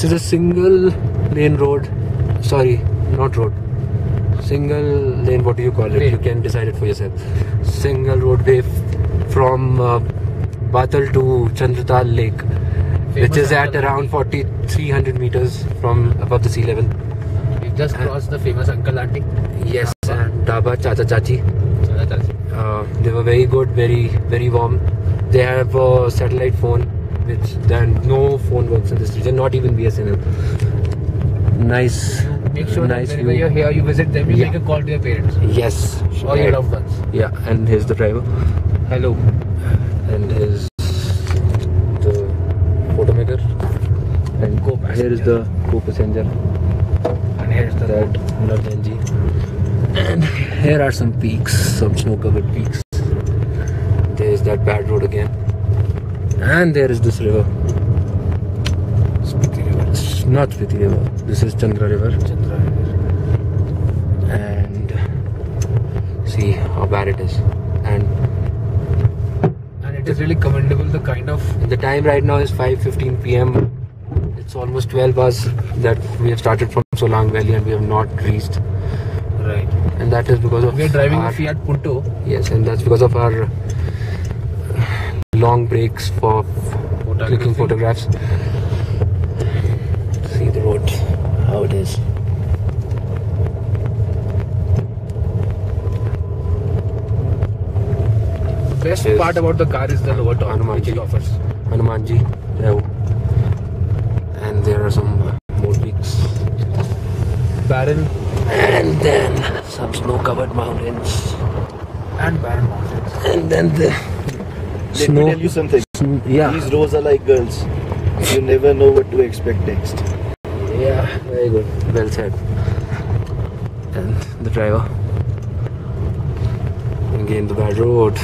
This is a single lane road. Sorry, not road. Single lane, what do you call it? You can decide it for yourself. Single roadway from Batal to Chandratal Lake, which is at around 4,300 meters from above the sea level. We've just crossed the famous Uncle Auntie. Yes, and Dhaba, Chacha Chachi. They were very good, very warm. They have a satellite phone, which then no phone works in this region, not even BSNL. Nice. Make sure nice that whenever you're here, you visit them, you make a call to your parents. Yes. Or your loved ones. Yeah, and here's the driver. Hello. And here's the photo maker. And here is the co-passenger. And here's the road. And here are some peaks, some snow-covered peaks. There's that bad road again. And there is this river. Spiti River. It's not Spiti River. This is Chandra River. Chandra River. And see how bad it is. And it is really commendable, the kind of... The time right now is 5:15 PM. It's almost 12 hours that we have started from Solang Valley and we have not reached. Right. And that is because of... We are driving a Fiat Punto. Yes, and that's because of our long breaks for clicking photographs. See the road, how it is. Best part about the car is the lower top which it offers. Hanumanji, and there are some more peaks. Barren. And then some snow-covered mountains. And barren mountains. And then the Let me tell you something. Yeah. These roads are like girls. You never know what to expect next. Yeah, very good. Well said. And the driver. Again, the bad road.